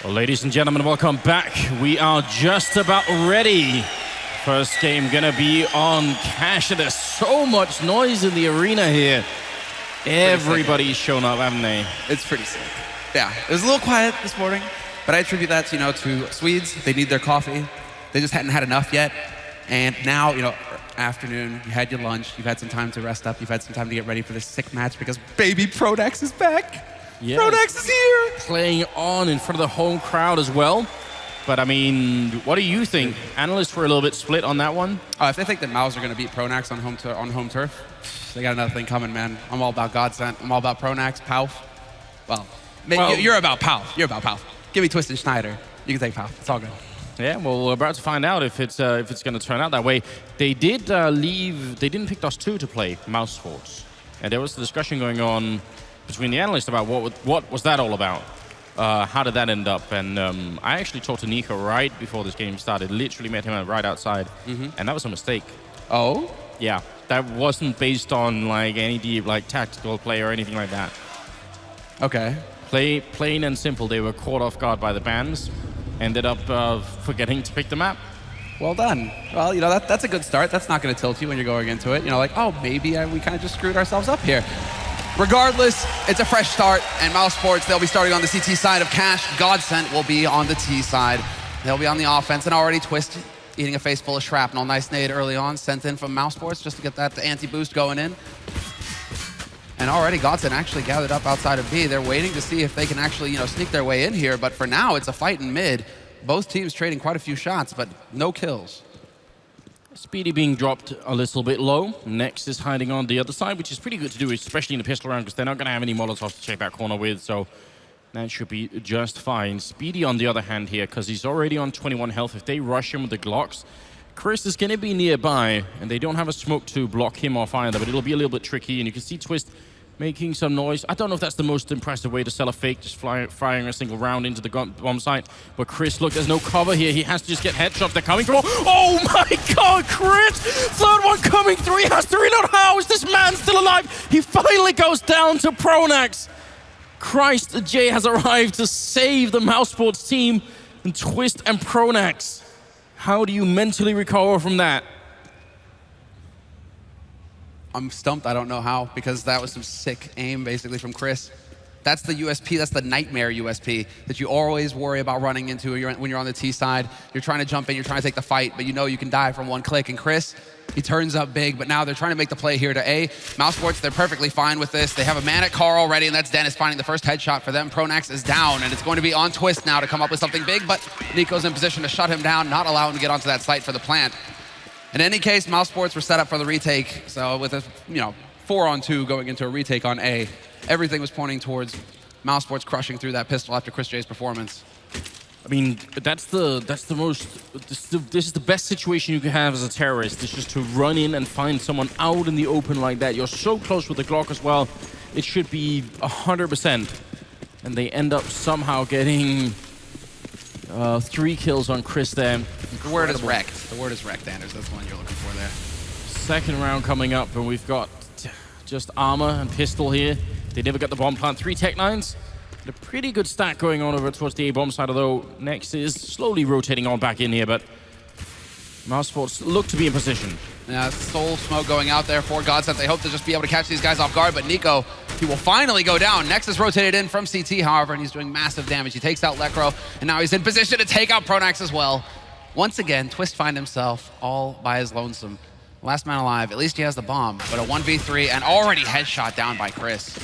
Well, ladies and gentlemen, welcome back. We are just about ready. First game gonna be on Cash. There's so much noise in the arena here. Everybody's shown up, haven't they? It's pretty sick. Yeah, it was a little quiet this morning, but I attribute that, to Swedes. They need their coffee. They just hadn't had enough yet. And now, afternoon, you had your lunch, you've had some time to rest up, you've had some time to get ready for this sick match because baby Prodax is back. Yeah. Prodax is here. Playing on in front of the home crowd as well. But I mean, what do you think? Analysts were a little bit split on that one. If they think that Mouse are going to beat Pronax on home turf, they got another thing coming, man. I'm all about GODSENT. I'm all about Pronax, Pauf. Well, you're about Pauf. You're about Pauf. Give me Twisted Schneider. You can take Pauf. It's all good. Yeah, well, we're about to find out if it's going to turn out that way. They did leave. They didn't pick us two to play Mousesports, and there was a discussion going on between the analysts about what was that all about. How did that end up? And I actually talked to Nico right before this game started. Literally met him right outside, and that was a mistake. Oh? Yeah, that wasn't based on any deep tactical play or anything like that. Okay. Plain and simple. They were caught off guard by the bans. Ended up forgetting to pick the map. Well done. Well, that's a good start. That's not going to tilt you when you're going into it. Maybe we kind of just screwed ourselves up here. Regardless, it's a fresh start, and Mousesports, they'll be starting on the CT side of Cash. GODSENT will be on the T side. They'll be on the offense, and already Twist eating a face full of shrapnel. Nice nade early on, sent in from Mousesports just to get that anti-boost going in. And already GODSENT actually gathered up outside of B. They're waiting to see if they can actually, sneak their way in here, but for now, it's a fight in mid. Both teams trading quite a few shots, but no kills. Speedy being dropped a little bit low. Next is hiding on the other side, which is pretty good to do, especially in the pistol round, because they're not going to have any Molotovs to check that corner with, so that should be just fine. Speedy, on the other hand here, because he's already on 21 health. If they rush him with the Glocks, Chris is going to be nearby, and they don't have a smoke to block him off either, but it'll be a little bit tricky, and you can see Twist making some noise. I don't know if that's the most impressive way to sell a fake, just firing a single round into the bomb site. But Chris, look, there's no cover here. He has to just get headshots. They're coming through. Oh my God, Chris! Third one coming through. He has to reload. How is this man still alive? He finally goes down to Pronax. Christ, Jay has arrived to save the Mousesports team, and Twist and Pronax. How do you mentally recover from that? I'm stumped. I don't know how, because that was some sick aim basically from Chris. That's the USP, that's the nightmare USP that you always worry about running into when you're on the T side. You're trying to jump in, you're trying to take the fight, but you can die from one click. And Chris, he turns up big, but now they're trying to make the play here to A. Mousesports, they're perfectly fine with this. They have a man at car already, and that's Dennis finding the first headshot for them. Pronax is down, and it's going to be on Twist now to come up with something big, but Nico's in position to shut him down, not allow him to get onto that site for the plant. In any case, Mousesports were set up for the retake, so with a 4-on-2 going into a retake on A, everything was pointing towards Mousesports crushing through that pistol after Chris J's performance. I mean, this is the best situation you can have as a terrorist. It's just to run in and find someone out in the open like that. You're so close with the Glock as well. It should be 100%. And they end up somehow getting 3 kills on Chris there. The word is wrecked. The word is wrecked, Anders. That's the one you're looking for there. Second round coming up, and we've got just armor and pistol here. They never got the bomb plant. 3 Tech 9s. A pretty good stack going on over towards the A-bomb side, although Next is slowly rotating on back in here, but Mousesports look to be in position. Yeah, soul smoke going out there for GODSENT. They hope to just be able to catch these guys off guard, but Nico, he will finally go down. Next is rotated in from CT, however, and he's doing massive damage. He takes out Lekro, and now he's in position to take out Pronax as well. Once again, Twist find himself all by his lonesome. Last man alive, at least he has the bomb, but a 1v3 and already headshot down by Chris.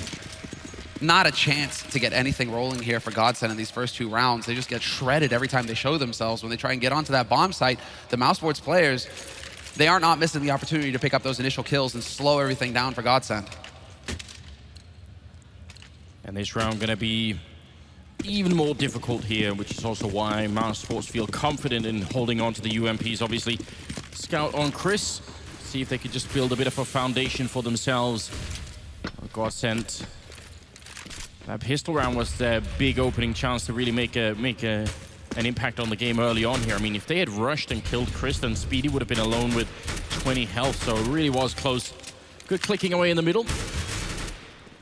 Not a chance to get anything rolling here for GODSENT in these first 2 rounds. They just get shredded every time they show themselves. When they try and get onto that bomb site, the Mousesports players, they are not missing the opportunity to pick up those initial kills and slow everything down for GODSENT. And this round gonna be even more difficult here, which is also why Mousesports feel confident in holding on to the UMPs. Obviously, scout on Chris, see if they could just build a bit of a foundation for themselves. GODSENT, that pistol round was their big opening chance to really make an impact on the game early on here. I mean, if they had rushed and killed Chris, then Speedy would have been alone with 20 health, so it really was close. Good clicking away in the middle.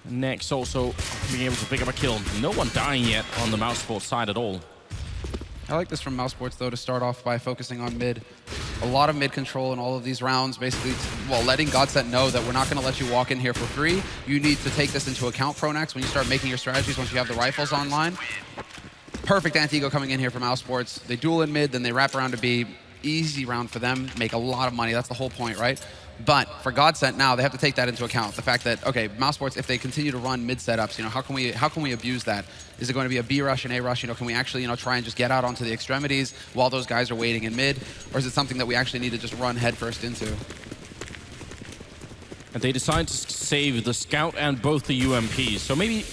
Next also being able to pick up a kill. No one dying yet on the Mousesports side at all. I like this from Mousesports, though, to start off by focusing on mid. A lot of mid control in all of these rounds, basically, well, letting GODSENT know that we're not going to let you walk in here for free. You need to take this into account, Pronax, when you start making your strategies once you have the rifles online. Perfect anti-ego coming in here from Mousesports. They duel in mid, then they wrap around to B. Easy round for them, make a lot of money. That's the whole point, right? But for GODSENT now, they have to take that into account. The fact that, okay, Mousesports, if they continue to run mid setups, how can we abuse that? Is it going to be a B rush and A rush? Can we actually, try and just get out onto the extremities while those guys are waiting in mid? Or is it something that we actually need to just run headfirst into? And they decide to save the scout and both the UMPs. So maybe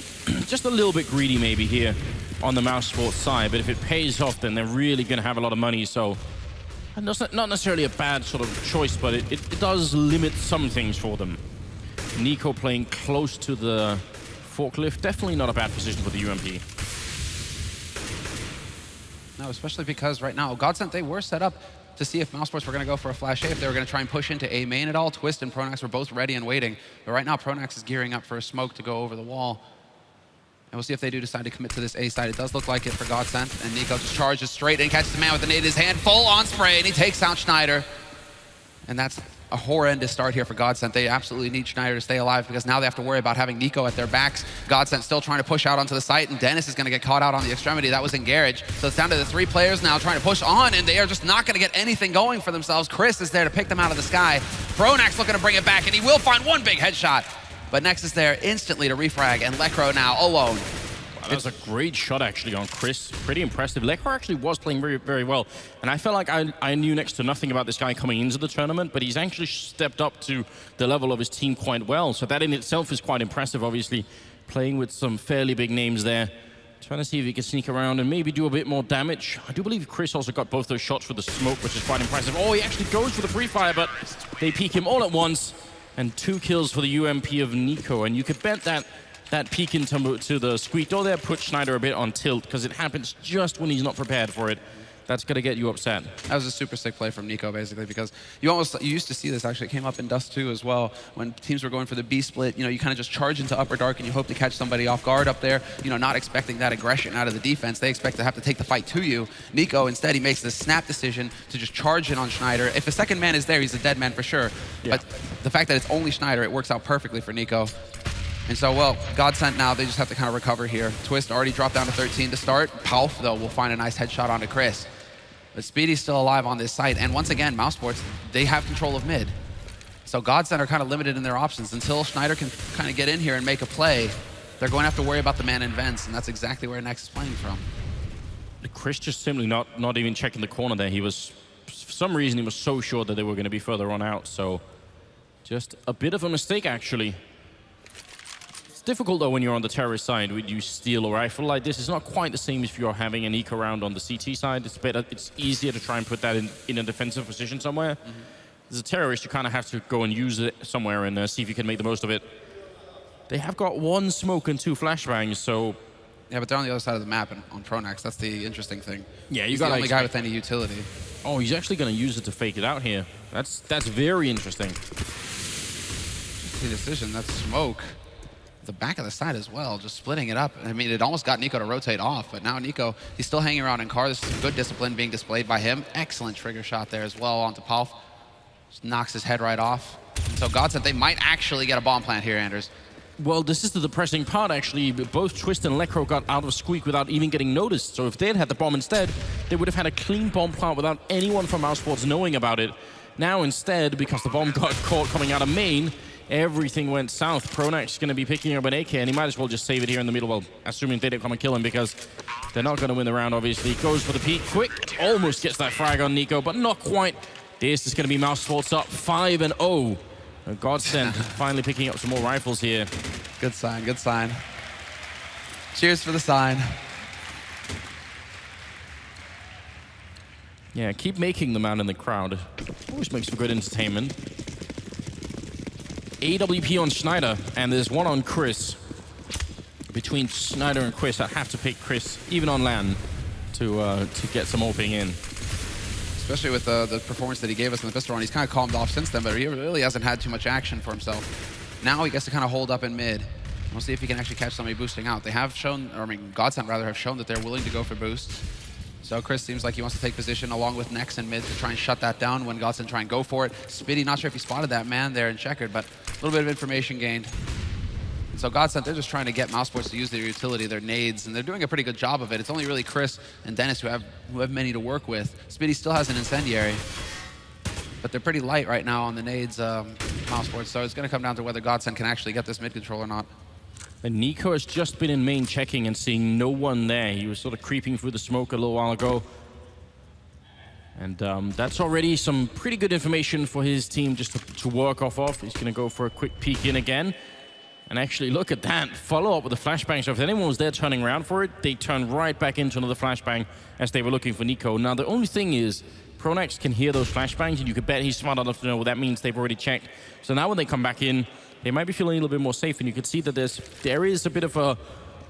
just a little bit greedy maybe here on the Mousesports side. But if it pays off, then they're really going to have a lot of money. So and that's not necessarily a bad sort of choice, but it does limit some things for them. Nico playing close to the forklift, definitely not a bad position for the UMP. No, especially because right now, GODSENT, they were set up to see if Mousesports were going to go for a flash A, if they were going to try and push into A main at all. Twist and Pronax were both ready and waiting. But right now, Pronax is gearing up for a smoke to go over the wall. And we'll see if they do decide to commit to this A side. It does look like it for GODSENT. And Nico just charges straight and catches the man with the nade in his hand. Full on spray, and he takes out Schneider. And that's a horrendous start here for GODSENT. They absolutely need Schneider to stay alive because now they have to worry about having Nico at their backs. GODSENT still trying to push out onto the site, and Dennis is going to get caught out on the extremity. That was in Garage. So it's down to the 3 players now trying to push on, and they are just not going to get anything going for themselves. Chris is there to pick them out of the sky. Pronax looking to bring it back, and he will find one big headshot. But Nex is there instantly to refrag, and Lekro now alone. That was a great shot, actually, on Chris. Pretty impressive. Lekro actually was playing very, very well. And I felt like I knew next to nothing about this guy coming into the tournament, but he's actually stepped up to the level of his team quite well. So that in itself is quite impressive, obviously, playing with some fairly big names there. Trying to see if he can sneak around and maybe do a bit more damage. I do believe Chris also got both those shots for the smoke, which is quite impressive. Oh, he actually goes for the pre-fire, but they peek him all at once. And 2 kills for the UMP of Nico. And you could bet that peek into the squeak door there put Schneider a bit on tilt because it happens just when he's not prepared for it. That's going to get you upset. That was a super sick play from Nico, basically, because you used to see this. Actually, it came up in Dust 2 as well. When teams were going for the B split, you kind of just charge into Upper Dark and you hope to catch somebody off guard up there, not expecting that aggression out of the defense. They expect to have to take the fight to you. Nico, instead, he makes this snap decision to just charge in on Schneider. If a second man is there, he's a dead man for sure. Yeah. But the fact that it's only Schneider, it works out perfectly for Nico. And so, well, GODSENT now, they just have to kind of recover here. Twist already dropped down to 13 to start. Palf, though, will find a nice headshot onto Chris. But Speedy's still alive on this site. And once again, Mousesports, they have control of mid. So GODSENT are kind of limited in their options. Until Schneider can kind of get in here and make a play, they're going to have to worry about the man in vents, and that's exactly where Nex is playing from. Chris just simply not even checking the corner there. He was, for some reason, he was so sure that they were going to be further on out. So just a bit of a mistake, actually. It's difficult, though, when you're on the terrorist side, when you steal a rifle like this. It's not quite the same if you're having an eco round on the CT side. It's better. It's easier to try and put that in a defensive position somewhere. As a terrorist, you kind of have to go and use it somewhere and see if you can make the most of it. They have got 1 smoke and 2 flashbangs, so... Yeah, but they're on the other side of the map on Pronax. That's the interesting thing. Yeah, he's the only guy with any utility. Oh, he's actually going to use it to fake it out here. That's very interesting. The decision, that's smoke. The back of the side as well, just splitting it up. I mean, it almost got Nico to rotate off, but now Nico, he's still hanging around in car. This is good discipline being displayed by him. Excellent trigger shot there as well onto Palf. Just knocks his head right off. So GODSENT, they might actually get a bomb plant here, Anders. Well, this is the depressing part, actually. Both Twist and Lekro got out of Squeak without even getting noticed. So if they had had the bomb instead, they would have had a clean bomb plant without anyone from Mousesports knowing about it. Now instead, because the bomb got caught coming out of main, everything went south. Pronax is going to be picking up an AK, and he might as well just save it here in the middle, well, assuming they don't come and kill him, because they're not going to win the round, obviously. Goes for the peek, quick, almost gets that frag on Nico, but not quite. This is going to be Mousesports up 5-0. GODSENT finally picking up some more rifles here. Good sign, good sign. Cheers for the sign. Yeah, keep making the man in the crowd. Always makes for good entertainment. AWP on Schneider, and there's one on Chris. Between Schneider and Chris, I have to pick Chris, even on LAN, to get some opening in. Especially with the performance that he gave us in the pistol round. He's kind of calmed off since then, but he really hasn't had too much action for himself. Now he gets to kind of hold up in mid. We'll see if he can actually catch somebody boosting out. They have shown, or I mean, GODSENT rather have shown that they're willing to go for boosts. So Chris seems like he wants to take position along with Nex and mid to try and shut that down when GODSENT try and go for it. Spitty, not sure if he spotted that man there in checkered, but a little bit of information gained. So GODSENT, they're just trying to get Mousesports to use their utility, their nades, and they're doing a pretty good job of it. It's only really Chris and Dennis who have many to work with. Spitty still has an incendiary, but they're pretty light right now on the nades, Mousesports, so it's going to come down to whether GODSENT can actually get this mid control or not. And Nico has just been in main checking and seeing no one there. He was sort of creeping through the smoke a little while ago. And that's already some pretty good information for his team just to work off of. He's going to go for a quick peek in again. And actually, look at that. Follow up with the flashbang. So if anyone was there turning around for it, they turned right back into another flashbang as they were looking for Nico. Now, the only thing is, Pronax can hear those flashbangs, and you could bet he's smart enough to know what that means. They've already checked. So now when they come back in, they might be feeling a little bit more safe, and you can see that there is a bit of a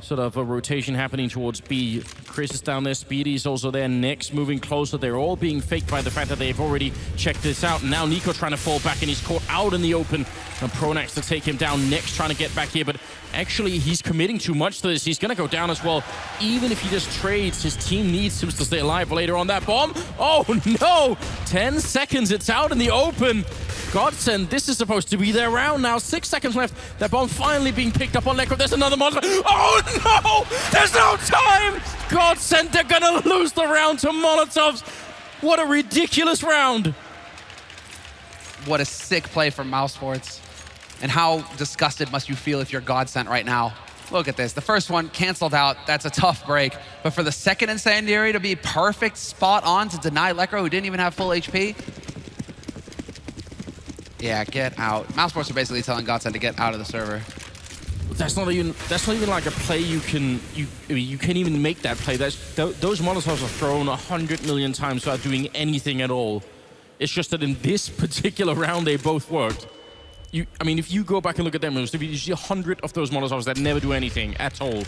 sort of a rotation happening towards B. Chris is down there, Speedy's also there, Nex moving closer. They're all being faked by the fact that they've already checked this out. And now Nico trying to fall back, and he's caught out in the open. And Pronax to take him down. Nex trying to get back here, but actually he's committing too much to this. He's going to go down as well. Even if he just trades, his team needs him to stay alive later on. That bomb, oh no! 10 seconds, it's out in the open. GODSENT, this is supposed to be their round now. 6 seconds left. That bomb finally being picked up on Lekro. There's another monster. Oh no! There's no time! GODSENT, they're gonna lose the round to Molotovs. What a ridiculous round. What a sick play from Mousesports. And how disgusted must you feel if you're GODSENT right now? Look at this. The first one canceled out. That's a tough break. But for the second incendiary to be perfect, spot on to deny Lekro, who didn't even have full HP. Yeah, get out. Mousesports are basically telling GODSENT to get out of the server. That's not even like a play you can't even make that play. Those Molotovs are thrown 100 million times without doing anything at all. It's just that in this particular round they both worked. I mean, if you go back and look at them, there's usually 100 of those Molotovs that never do anything at all.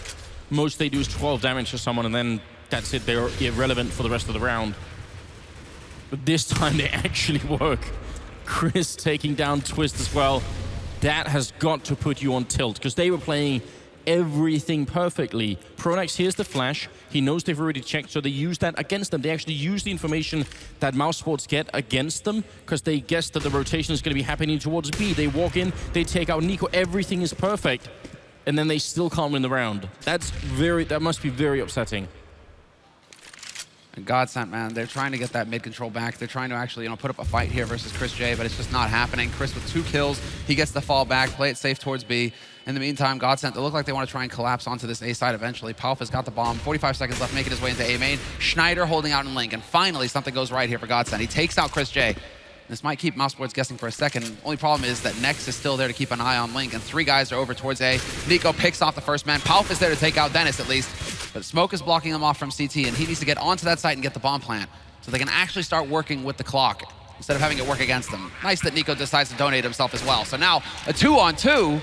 Most they do is 12 damage to someone, and then that's it. They're irrelevant for the rest of the round. But this time they actually work. Chris taking down Twist as well. That has got to put you on tilt, because they were playing everything perfectly. Pronax hears the flash. He knows they've already checked, so they use that against them. They actually use the information that Mousesports get against them, because they guess that the rotation is going to be happening towards B. They walk in, they take out Nico. Everything is perfect, and then they still can't win the round. That must be very upsetting. And GODSENT, man, they're trying to get that mid control back. They're trying to actually, put up a fight here versus Chris J, but it's just not happening. Chris with 2 kills, he gets the fall back, play it safe towards B. In the meantime, GODSENT, they look like they want to try and collapse onto this A side eventually. Palfa's got the bomb, 45 seconds left, making his way into A main. Schneider holding out in link, and finally something goes right here for GODSENT. He takes out Chris J. This might keep Mousesports guessing for a second. Only problem is that Nex is still there to keep an eye on Link, and 3 guys are over towards A. Nico picks off the first man. Palf is there to take out Dennis at least, but Smoke is blocking him off from CT, and he needs to get onto that site and get the bomb plant so they can actually start working with the clock instead of having it work against them. Nice that Nico decides to donate himself as well. So now a 2-on-2,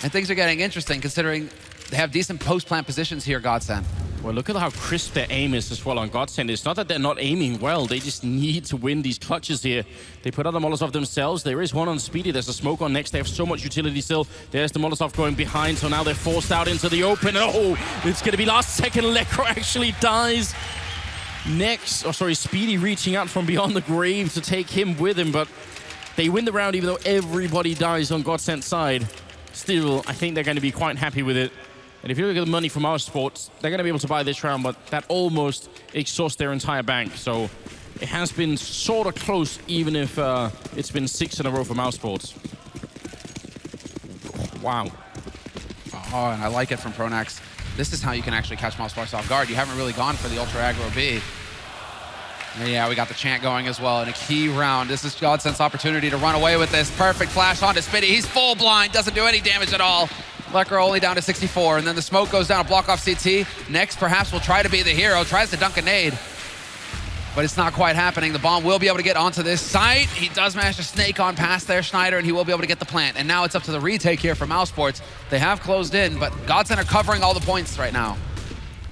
and things are getting interesting considering they have decent post-plant positions here, GODSENT. Well, look at how crisp their aim is as well on GODSENT. It's not that they're not aiming well, they just need to win these clutches here. They put out the Molotov themselves. There is one on Speedy. There's a smoke on Next. They have so much utility still. There's the Molotov going behind, so now they're forced out into the open. Oh, it's going to be last second. Lekro actually dies. Speedy reaching out from beyond the grave to take him with him, but they win the round even though everybody dies on GODSENT's side. Still, I think they're going to be quite happy with it. And if you look at the money from Mousesports, they're going to be able to buy this round, but that almost exhausts their entire bank. So it has been sort of close, even if it's been 6 in a row for Mousesports. Wow. Oh, and I like it from Pronax. This is how you can actually catch Mousesports off guard. You haven't really gone for the ultra aggro B. And yeah, we got the chant going as well in a key round. This is GODSENT's opportunity to run away with this. Perfect flash onto Spitty. He's full blind, doesn't do any damage at all. Lekro only down to 64, and then the smoke goes down to block off CT. Next, perhaps will try to be the hero, tries to dunk a nade, but it's not quite happening. The bomb will be able to get onto this site. He does manage to snake on past there, Schneider, and he will be able to get the plant. And now it's up to the retake here for Mousesports. They have closed in, but GODSENT are covering all the points right now.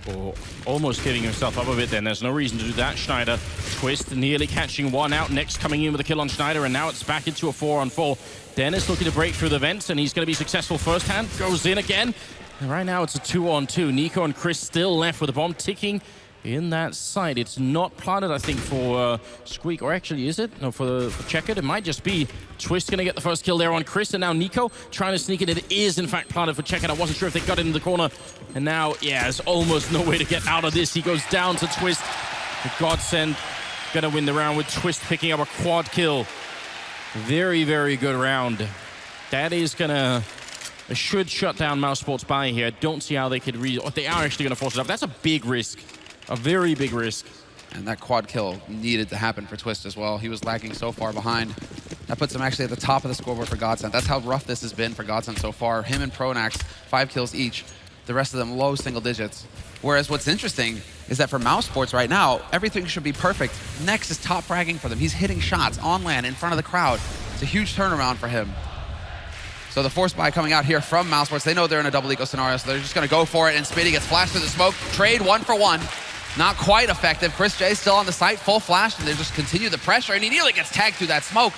Oh, almost giving himself up a bit then. There's no reason to do that. Schneider, Twist nearly catching one out. Next coming in with a kill on Schneider, and now it's back into a 4-on-4. Dennis looking to break through the vents, and he's going to be successful firsthand. Goes in again. And right now it's a 2-on-2. Nico and Chris still left with the bomb ticking in that side. It's not planted, I think, for Squeak, or actually, is it? No, for Checkered. It might just be. Twist gonna get the first kill there on Chris, and now Nico trying to sneak it. It is, in fact, planted for Checkered. I wasn't sure if they got it in the corner. And now, yeah, there's almost no way to get out of this. He goes down to Twist. The GODSENT gonna win the round with Twist picking up a quad kill. Very, very good round. That is gonna... should shut down Mousesports by here. I don't see how they could they are actually gonna force it up. That's a big risk. A very big risk. And that quad kill needed to happen for Twist as well. He was lagging so far behind. That puts him actually at the top of the scoreboard for GODSENT. That's how rough this has been for GODSENT so far. Him and Pronax, 5 kills each. The rest of them low single digits. Whereas what's interesting is that for Mousesports right now, everything should be perfect. Nex is top fragging for them. He's hitting shots on land in front of the crowd. It's a huge turnaround for him. So the force buy coming out here from Mousesports, they know they're in a double eco scenario, so they're just gonna go for it, and Smitty gets flashed through the smoke. Trade 1-for-1. Not quite effective. Chris J still on the site, full flash, and they just continue the pressure, and he nearly gets tagged through that smoke.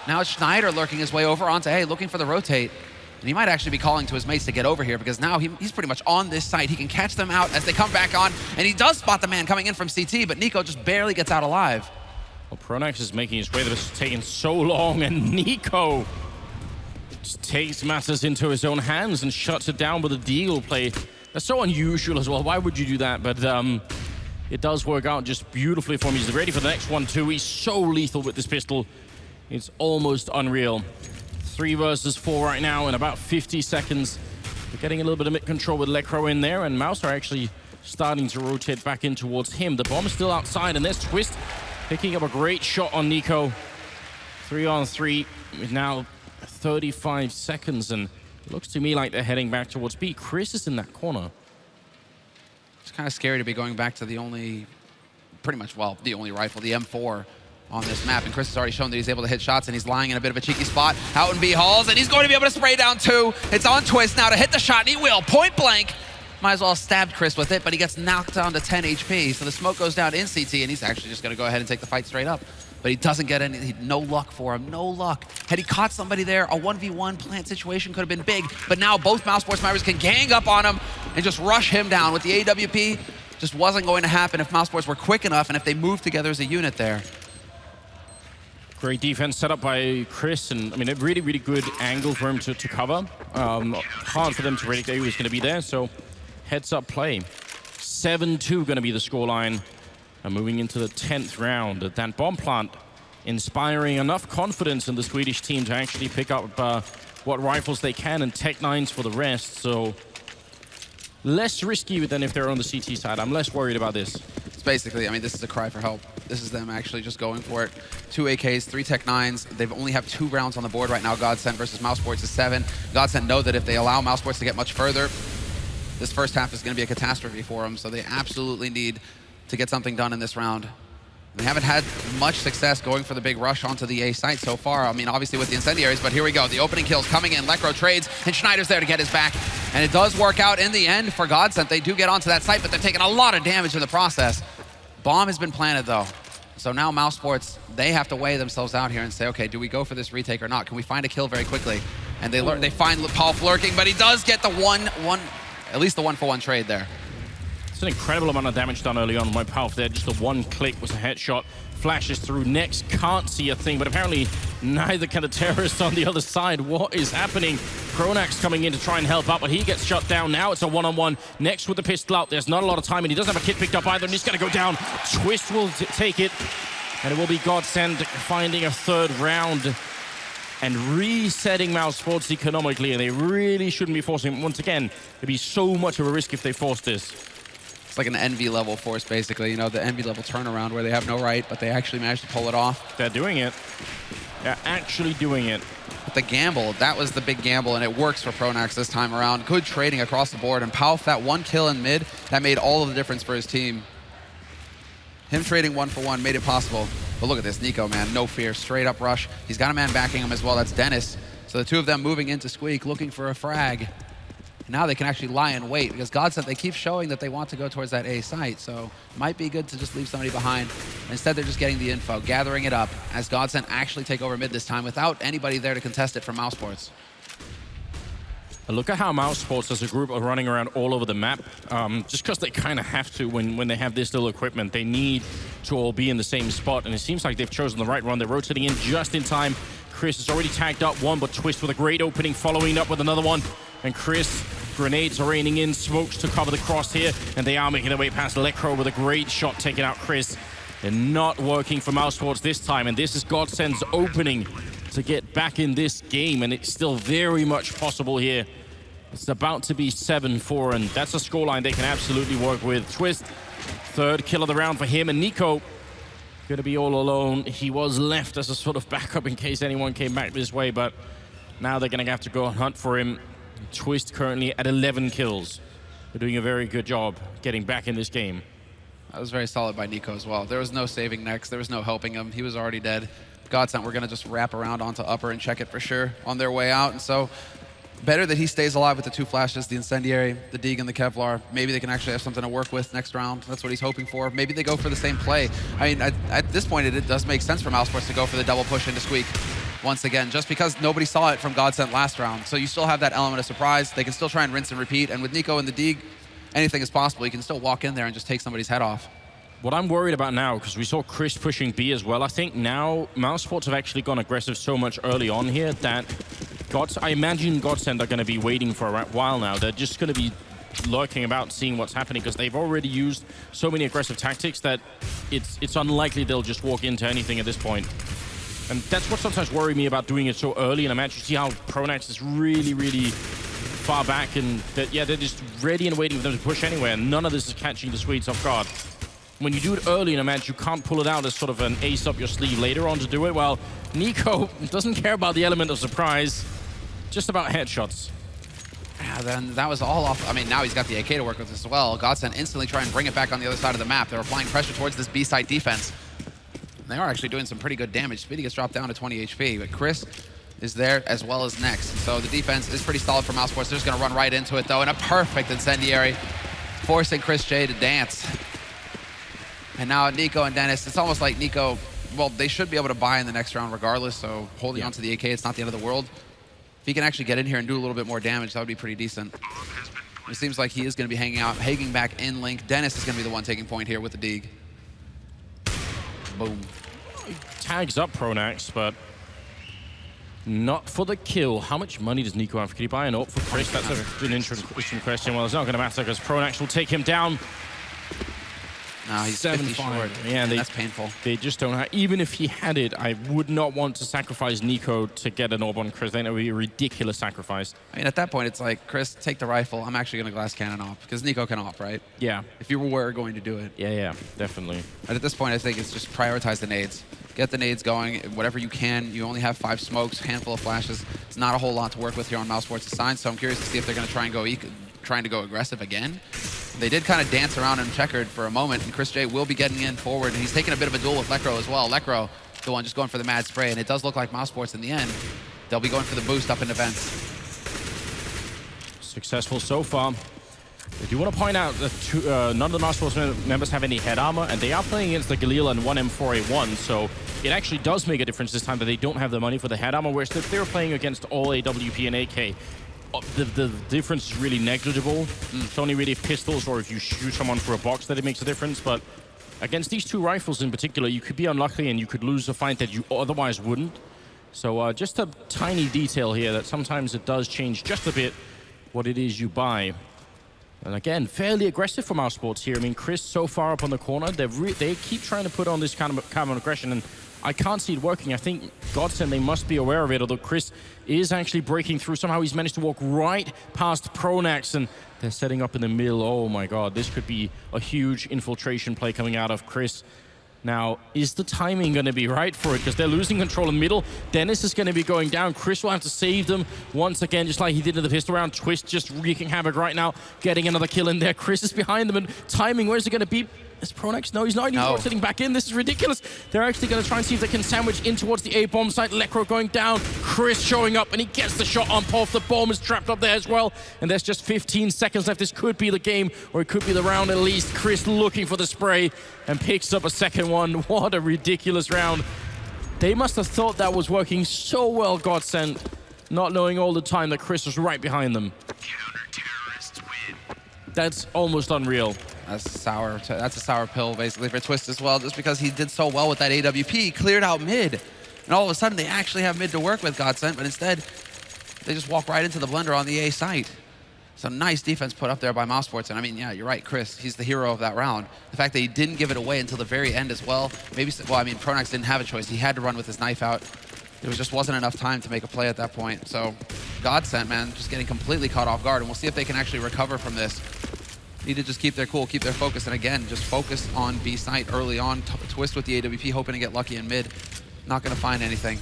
Now it's Schneider lurking his way over onto A, looking for the rotate. And he might actually be calling to his mates to get over here, because now he's pretty much on this site. He can catch them out as they come back on, and he does spot the man coming in from CT, but Nico just barely gets out alive. Well, Pronax is making his way. That was taking so long, and Nico just takes matters into his own hands and shuts it down with a deagle play. That's so unusual as well. Why would you do that? But it does work out just beautifully for him. He's ready for the next one too. He's so lethal with this pistol. It's almost unreal. 3 versus 4 right now in about 50 seconds. We're getting a little bit of mid-control with Lecro in there, and Mouse are actually starting to rotate back in towards him. The bomb is still outside, and there's Twist picking up a great shot on Nico. 3-on-3 with now 35 seconds, and it looks to me like they're heading back towards B. Chris is in that corner. It's kind of scary to be going back to the only, pretty much, well, the only rifle, the M4 on this map, and Chris has already shown that he's able to hit shots, and he's lying in a bit of a cheeky spot out in B halls, and he's going to be able to spray down 2. It's on Twist now to hit the shot, and he will, point blank. Might as well have stabbed Chris with it, but he gets knocked down to 10 HP, so the smoke goes down in CT, and he's actually just going to go ahead and take the fight straight up. But he doesn't get any, no luck for him, no luck. Had he caught somebody there, a 1v1 plant situation could have been big, but now both Mousesports members can gang up on him and just rush him down with the AWP. Just wasn't going to happen if Mousesports were quick enough and if they moved together as a unit there. Great defense set up by Chris, and I mean, a really, really good angle for him to cover. Hard for them to predict that he was going to be there, so heads up play. 7-2 going to be the scoreline. And moving into the 10th round, that bomb plant inspiring enough confidence in the Swedish team to actually pick up what rifles they can and Tech 9s for the rest. So less risky than if they're on the CT side. I'm less worried about this. It's basically, I mean, this is a cry for help. This is them actually just going for it. 2 AKs, 3 Tech 9s. They've only have 2 rounds on the board right now. GODSENT versus Mousesports is 7. GODSENT know that if they allow Mousesports to get much further, this first half is going to be a catastrophe for them. So they absolutely need to get something done in this round. They haven't had much success going for the big rush onto the A site so far. I mean, obviously with the incendiaries, but here we go. The opening kills coming in. Lecro trades, and Schneider's there to get his back. And it does work out in the end for GODSENT. They do get onto that site, but they're taking a lot of damage in the process. Bomb has been planted, though. So now Mousesports, they have to weigh themselves out here and say, okay, do we go for this retake or not? Can we find a kill very quickly? And they find Paul lurking, but he does get the at least the 1-for-1 trade there. It's an incredible amount of damage done early on by Palf there. Just the one click was a headshot. Flashes through. Nex can't see a thing, but apparently neither can the terrorists on the other side. What is happening? Pronax coming in to try and help out, but he gets shut down. Now it's a one-on-one. Nex with the pistol out. There's not a lot of time, and he doesn't have a kit picked up either, and he's going to go down. Twist will take it, and it will be GODSENT finding a 3rd round and resetting Mousesports economically, and they really shouldn't be forcing him. Once again, it'd be so much of a risk if they force this. It's like an envy level force, basically. You know, the envy level turnaround where they have no right, but they actually managed to pull it off. They're doing it. They're actually doing it. But the gamble, that was the big gamble, and it works for Pronax this time around. Good trading across the board, and Palf, that 1 kill in mid, that made all of the difference for his team. Him trading 1-for-1 made it possible. But look at this, Nico, man, no fear, straight up rush. He's got a man backing him as well, that's Dennis. So the 2 of them moving into Squeak, looking for a frag. Now they can actually lie in wait, because GODSENT, they keep showing that they want to go towards that A site, so it might be good to just leave somebody behind. Instead, they're just getting the info, gathering it up, as GODSENT actually take over mid this time without anybody there to contest it from Mousesports. Look at how Mousesports as a group are running around all over the map. Just because they kind of have to when they have this little equipment. They need to all be in the same spot, and it seems like they've chosen the right run. They're rotating in just in time. Chris has already tagged up one, but Twist with a great opening, following up with another one. And Chris, grenades are raining in, smokes to cover the cross here, and they are making their way past Lecro with a great shot taking out Chris. They're not working for Mousesports this time, and this is GODSENT's opening to get back in this game, and it's still very much possible here. It's about to be 7-4, and that's a scoreline they can absolutely work with. Twist, third kill of the round for him, and Nico gonna be all alone. He was left as a sort of backup in case anyone came back this way, but now they're gonna have to go and hunt for him. Twist currently at 11 kills. They're doing a very good job getting back in this game. That was very solid by Nico as well. There was no saving next. There was no helping him. He was already dead. GODSENT, we're gonna just wrap around onto upper and check it for sure on their way out, and so better that he stays alive with the 2 flashes, the Incendiary, the Deeg, and the Kevlar. Maybe they can actually have something to work with next round. That's what he's hoping for. Maybe they go for the same play. I mean, at this point, it does make sense for Mousesports to go for the double push into Squeak once again, just because nobody saw it from GODSENT last round. So you still have that element of surprise. They can still try and rinse and repeat. And with Nico and the Deeg, anything is possible. You can still walk in there and just take somebody's head off. What I'm worried about now, because we saw Chris pushing B as well, I think now Mousesports have actually gone aggressive so much early on here that I imagine GODSENT are going to be waiting for a while now. They're just going to be lurking about, seeing what's happening, because they've already used so many aggressive tactics that it's unlikely they'll just walk into anything at this point. And that's what sometimes worries me about doing it so early in a match. You see how Pronax is really, really far back, and that, yeah, they're just ready and waiting for them to push anywhere. And none of this is catching the Swedes off guard. When you do it early in a match, you can't pull it out as sort of an ace up your sleeve later on to do it. Well, Nico doesn't care about the element of surprise, just about headshots. Yeah, then that was all off. I mean, now he's got the AK to work with as well. GODSENT instantly try and bring it back on the other side of the map. They're applying pressure towards this B-side defense. They are actually doing some pretty good damage. Speedy gets dropped down to 20 HP, but Chris is there as well as next. So the defense is pretty solid for Mousesports. They're just gonna run right into it though, and a perfect Incendiary, forcing Chris J to dance. And now Nico and Dennis, it's almost like Nico, well, they should be able to buy in the next round regardless, so holding on to the AK, it's not the end of the world. If he can actually get in here and do a little bit more damage, that would be pretty decent. It seems like he is going to be hanging back in link. Dennis is going to be the one taking point here with the Deeg. Boom. He tags up Pronax, but not for the kill. How much money does Nico have? Could he buy an AWP for Chris? That's an interesting question. Well, it's not going to matter because Pronax will take him down. No, he's 50 short. Yeah, that's painful. They just don't have... Even if he had it, I would not want to sacrifice Nico to get an AWP on Chris. Then it would be a ridiculous sacrifice. I mean, at that point, it's like, Chris, take the rifle. I'm actually going to glass cannon off because Nico can off, right? Yeah. If you were going to do it. Yeah, definitely. But at this point, I think it's just prioritize the nades. Get the nades going, whatever you can. You only have 5 smokes, handful of flashes. It's not a whole lot to work with here on Mousesports' side, so I'm curious to see if they're going to try and go aggressive again. They did kind of dance around and checkered for a moment, and Chris J will be getting in forward, and he's taking a bit of a duel with Lecro as well. Lecro, the one just going for the mad spray, and it does look like Mousesports in the end. They'll be going for the boost up in events. Successful so far. I do want to point out that none of the Mousesports members have any head armor, and they are playing against the Galil and 1M4A1, so it actually does make a difference this time that they don't have the money for the head armor, whereas if they were playing against all AWP and AK, the difference is really negligible. It's only really pistols or if you shoot someone through a box that it makes a difference, but against these 2 rifles in particular, you could be unlucky and you could lose a fight that you otherwise wouldn't. So just a tiny detail here that sometimes it does change just a bit what it is you buy. And again, fairly aggressive for Mousesports here. I mean, Chris so far up on the corner, they keep trying to put on this kind of aggression, and I can't see it working. I think GODSENT, they must be aware of it, although Chris is actually breaking through. Somehow he's managed to walk right past Pronax, and they're setting up in the middle. Oh my God, this could be a huge infiltration play coming out of Chris. Now, is the timing going to be right for it? Because they're losing control in the middle. Dennis is going to be going down. Chris will have to save them once again, just like he did in the pistol round. Twist just wreaking havoc right now, getting another kill in there. Chris is behind them, and timing, where's it going to be? Is Pronax? No, he's not. He's sitting back in. This is ridiculous. They're actually going to try and see if they can sandwich in towards the A-bomb site. Lecro going down. Chris showing up, and he gets the shot on Puff. The bomb is trapped up there as well. And there's just 15 seconds left. This could be the game, or it could be the round at least. Chris looking for the spray and picks up a second one. What a ridiculous round. They must have thought that was working so well, GODSENT. not knowing all the time that Chris was right behind them. That's almost unreal. That's a sour pill, basically, for Twist as well, just because he did so well with that AWP. He cleared out mid. And all of a sudden, they actually have mid to work with, GODSENT, but instead, they just walk right into the blender on the A site. Some nice defense put up there by Mousesports. And I mean, yeah, you're right, Chris. He's the hero of that round. The fact that he didn't give it away until the very end as well. Maybe, well, I mean, Pronax didn't have a choice. He had to run with his knife out. There just wasn't enough time to make a play at that point. So GODSENT, man, just getting completely caught off guard. And we'll see if they can actually recover from this. Need to just keep their cool, keep their focus. And again, just focus on B site early on. Twist with the AWP, hoping to get lucky in mid. Not going to find anything.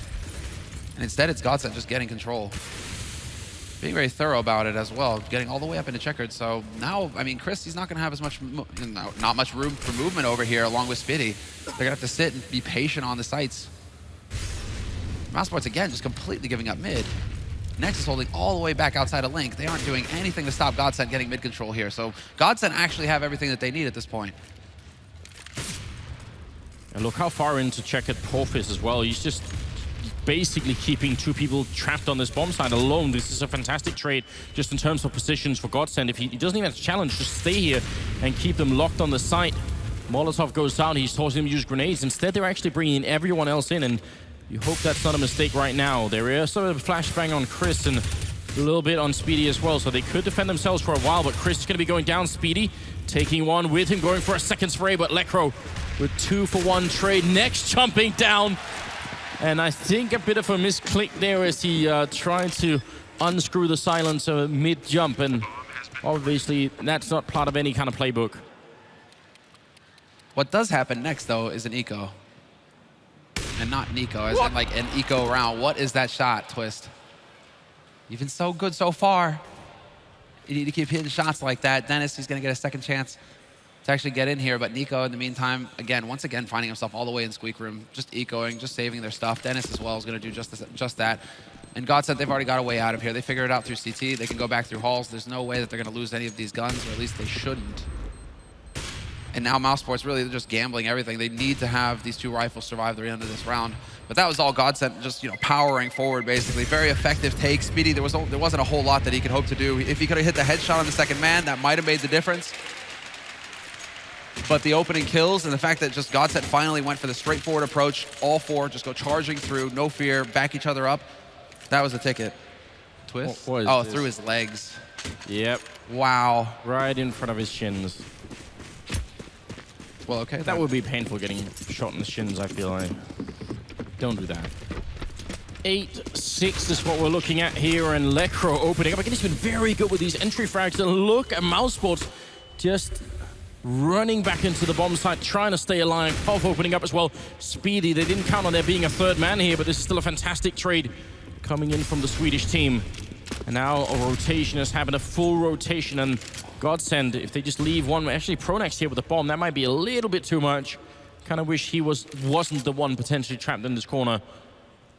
And instead, it's GODSENT just getting control. Being very thorough about it as well, getting all the way up into checkered. So now, I mean, Chris, he's not going to have as much, not much room for movement over here along with Spitty. They're going to have to sit and be patient on the sites. Mousesports, again, just completely giving up mid. Next is holding all the way back outside of Link. They aren't doing anything to stop GODSENT getting mid control here. So GODSENT actually have everything that they need at this point. And look how far into checkered Porfis as well. He's just basically keeping two people trapped on this bomb side alone. This is a fantastic trade just in terms of positions for GODSENT. If he doesn't even have to challenge, just stay here and keep them locked on the site. Molotov goes down. He's forcing them to use grenades. Instead, they're actually bringing everyone else in, and you hope that's not a mistake right now. There is sort of a flashbang on Chris and a little bit on Speedy as well, so they could defend themselves for a while, but Chris is going to be going down. Speedy taking one with him, going for a second spray, but Lekro with 2-for-1 trade. Next jumping down, and I think a bit of a misclick there as he tried to unscrew the silencer mid-jump, and obviously that's not part of any kind of playbook. What does happen next, though, is an eco. And not Nico, as in like an eco round. What is that shot, Twist? You've been so good so far. You need to keep hitting shots like that. Dennis, he's going to get a second chance to actually get in here. But Nico, in the meantime, once again, finding himself all the way in squeak room, just ecoing, just saving their stuff. Dennis as well is going to do just that. And GODSENT, they've already got a way out of here. They figured it out through CT. They can go back through halls. There's no way that they're going to lose any of these guns, or at least they shouldn't. And now Mousesports, really, they're just gambling everything. They need to have these two rifles survive the end of this round. But that was all GODSENT, just, powering forward, basically. Very effective take. Speedy, there wasn't a whole lot that he could hope to do. If he could have hit the headshot on the second man, that might have made the difference. But the opening kills and the fact that just GODSENT finally went for the straightforward approach, all four just go charging through, no fear, back each other up. That was the ticket. Twist? Oh, through his legs. Yep. Wow. Right in front of his shins. Well, okay. That would be painful, getting shot in the shins, I feel like. Don't do that. 8-6 is what we're looking at here, and Lekro opening up. Again, he's been very good with these entry frags, and look at Mousesports just running back into the bomb site, trying to stay alive. Puff opening up as well. Speedy, they didn't count on there being a third man here, but this is still a fantastic trade coming in from the Swedish team. And now a rotation is having a full rotation, and GODSENT, if they just leave one, actually Pronax here with a bomb, that might be a little bit too much. Kind of wish he wasn't the one potentially trapped in this corner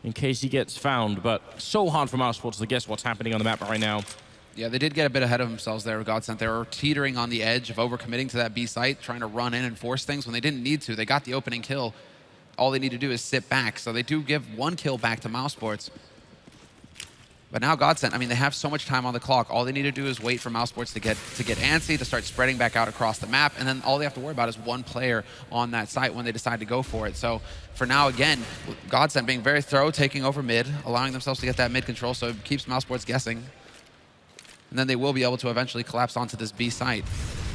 in case he gets found, but so hard for Mousesports to guess what's happening on the map right now. Yeah, they did get a bit ahead of themselves there with GODSENT. They were teetering on the edge of overcommitting to that B site, trying to run in and force things when they didn't need to. They got the opening kill. All they need to do is sit back, so they do give one kill back to Mousesports. But now GODSENT, I mean, they have so much time on the clock. All they need to do is wait for Mousesports to get antsy, to start spreading back out across the map, and then all they have to worry about is one player on that site when they decide to go for it. So for now, again, GODSENT being very thorough, taking over mid, allowing themselves to get that mid control, so it keeps Mousesports guessing. And then they will be able to eventually collapse onto this B site.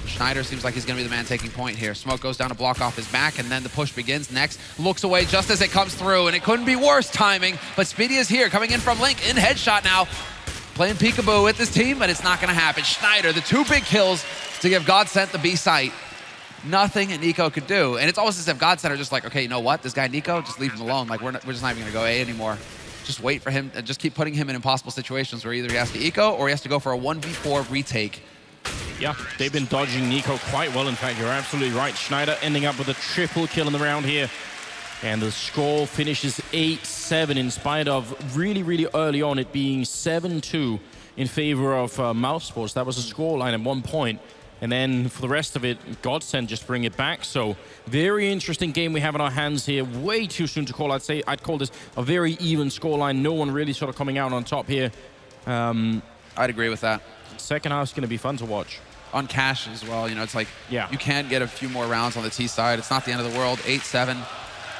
Schneider seems like he's going to be the man taking point here. Smoke goes down to block off his back, and then the push begins. Next, looks away just as it comes through, and it couldn't be worse timing. But Speedy is here, coming in from Link, in headshot now. Playing peekaboo with his team, but it's not going to happen. Schneider, the two big kills to give GODSENT the B site. Nothing Nico could do. And it's almost as if GODSENT are just like, okay, you know what? This guy Nico, just leave him alone. Like, we're just not even going to go A anymore. Just wait for him and just keep putting him in impossible situations where either he has to eco or he has to go for a 1v4 retake. Yeah, they've been dodging Nico quite well. In fact, you're absolutely right. Schneider ending up with a triple kill in the round here. And the score finishes 8-7 in spite of really, really early on it being 7-2 in favor of Mousesports. That was a scoreline at one point. And then for the rest of it, GODSENT just bring it back. So very interesting game we have in our hands here. Way too soon to call. I'd call this a very even scoreline. No one really sort of coming out on top here. I'd agree with that. Second half's going to be fun to watch. On cash as well, you know, it's like Yeah. you can get a few more rounds on the T side. It's not the end of the world. 8-7.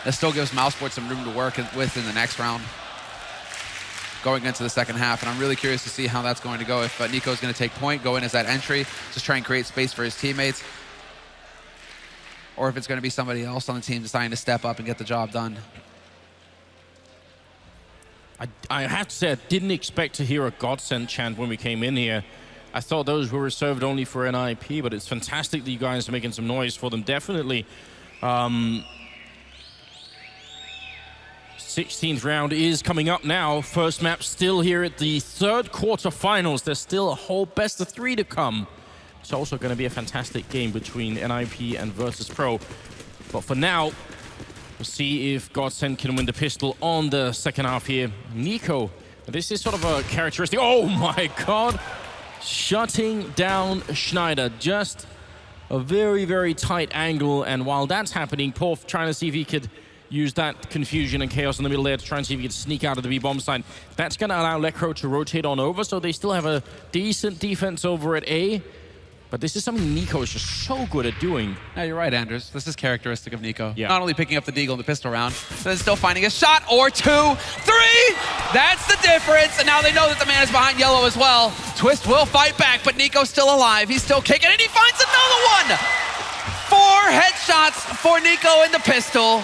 That still gives Mousesports some room to work with in the next round, going into the second half. And I'm really curious to see how that's going to go. If Nico's going to take point, go in as that entry, just try and create space for his teammates, or if it's going to be somebody else on the team deciding to step up and get the job done. I have to say, I didn't expect to hear a GODSENT chant when we came in here. I thought those were reserved only for NIP, but it's fantastic that you guys are making some noise for them, definitely. 16th round is coming up now. First map still here at the third quarterfinals. There's still a whole best of 3 to come. It's also going to be a fantastic game between NIP and Virtus Pro. But for now, we'll see if GODSENT can win the pistol on the second half here. Nico, this is sort of a characteristic. Oh my God! Shutting down Schneider. Just a very, very tight angle. And while that's happening, Porf trying to see if he could use that confusion and chaos in the middle there to try and see if he could sneak out of the B-bomb side. That's going to allow Lekro to rotate on over, so they still have a decent defense over at A. But this is something Nico is just so good at doing. Yeah, you're right, Anders. This is characteristic of Nico. Yeah. Not only picking up the deagle in the pistol round, but then still finding a shot or 2, 3. That's the difference. And now they know that the man is behind yellow as well. Twist will fight back, but Nico's still alive. He's still kicking, and he finds another one. 4 headshots for Nico in the pistol.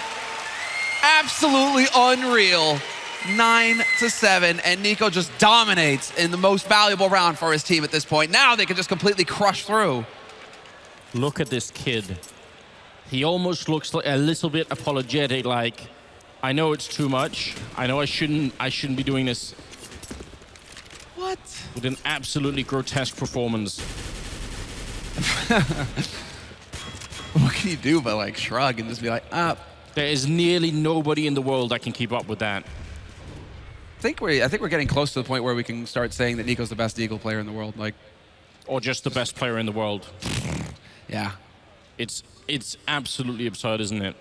Absolutely unreal. 9-7, and Nico just dominates in the most valuable round for his team at this point. Now they can just completely crush through. Look at this kid. He almost looks like a little bit apologetic, like, I know it's too much. I know I shouldn't be doing this. What? With an absolutely grotesque performance. What can you do but like shrug and just be like, There is nearly nobody in the world that can keep up with that. I think we're getting close to the point where we can start saying that Nico's the best Deagle player in the world. Like, Or just the best player in the world. yeah. It's absolutely absurd, isn't it?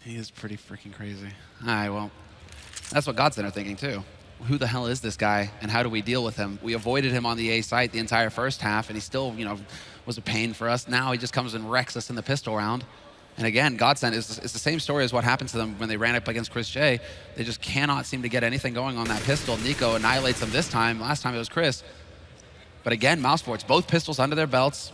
He is pretty freaking crazy. All right, well, that's what GODSENT are thinking too. Who the hell is this guy, and how do we deal with him? We avoided him on the A site the entire first half, and he still, you know, was a pain for us. Now he just comes and wrecks us in the pistol round. And again, GODSENT is the same story as what happened to them when they ran up against Chris J. They just cannot seem to get anything going on that pistol. Nico annihilates them this time. Last time it was Chris. But again, Mousesports, both pistols under their belts.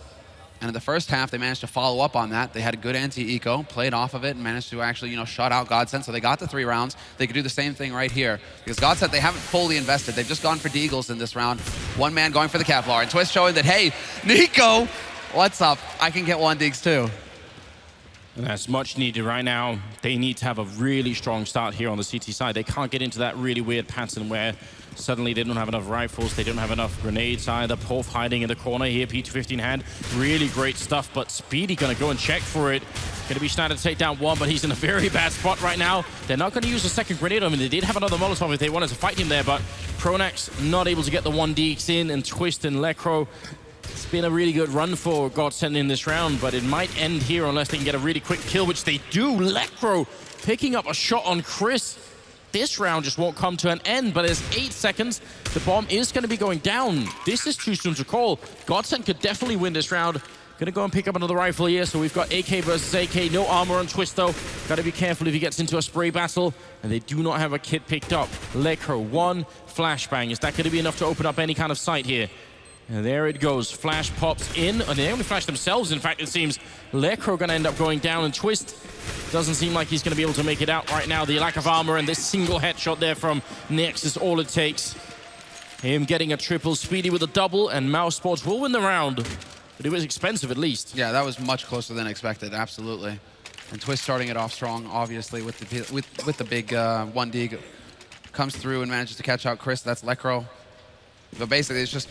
And in the first half, they managed to follow up on that. They had a good anti-eco, played off of it, and managed to actually, you know, shut out GODSENT. So they got the 3 rounds. They could do the same thing right here. Because GODSENT, they haven't fully invested. They've just gone for Deagles in this round. One man going for the Kevlar. And Twist showing that, hey, Nico, what's up? I can get 1 Deags too. And that's much needed right now. They need to have a really strong start here on the CT side. They can't get into that really weird pattern where suddenly they don't have enough rifles, they don't have enough grenades either. Porf hiding in the corner here, P215 hand. Really great stuff, but Speedy gonna go and check for it. Gonna be Schneider to take down 1, but he's in a very bad spot right now. They're not gonna use a second grenade on him. They did have another Molotov if they wanted to fight him there, but Pronax not able to get the 1 Deags in, and Twist and Lekro. It's been a really good run for GODSENT in this round, but it might end here unless they can get a really quick kill, which they do. Lekro picking up a shot on Chris. This round just won't come to an end, but there's 8 seconds. The bomb is going to be going down. This is too soon to call. GODSENT could definitely win this round. Gonna go and pick up another rifle here, so we've got AK versus AK. No armor on Twist, though. Gotta be careful if he gets into a spray battle. And they do not have a kit picked up. Lekro, 1 flashbang. Is that gonna be enough to open up any kind of sight here? And there it goes. Flash pops in. And they only flash themselves, in fact, it seems. Lekro gonna end up going down, and Twist doesn't seem like he's gonna be able to make it out right now. The lack of armor and this single headshot there from Nex is all it takes. Him getting a triple, Speedy with a double, and Mousesports will win the round. But it was expensive at least. Yeah, that was much closer than expected, absolutely. And Twist starting it off strong, obviously, with the big 1 Deag. Comes through and manages to catch out Chris. That's Lekro. But basically, it's just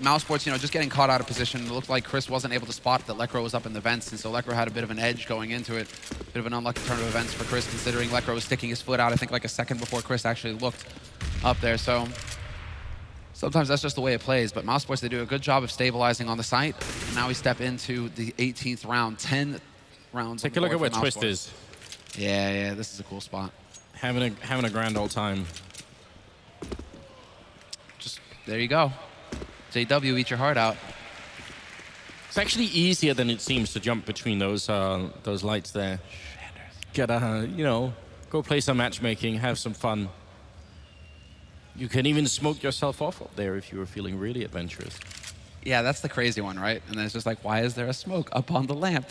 Mousesports, you know, just getting caught out of position. It looked like Chris wasn't able to spot that Lekro was up in the vents, and so Lekro had a bit of an edge going into it. Bit of an unlucky turn of events for Chris, considering Lekro was sticking his foot out, I think, like a second before Chris actually looked up there. So Sometimes that's just the way it plays, but Mousesports, they do a good job of stabilizing on the site. And now we step into the 18th round, 10 rounds. Take a look at where Twist is. Yeah, this is a cool spot. Having a grand old time. Just, there you go. JW, eat your heart out. It's actually easier than it seems to jump between those lights there. Gotta, you know, go play some matchmaking, have some fun. You can even smoke yourself off up there if you were feeling really adventurous. Yeah, that's the crazy one, right? And then it's just like, why is there a smoke up on the lamp?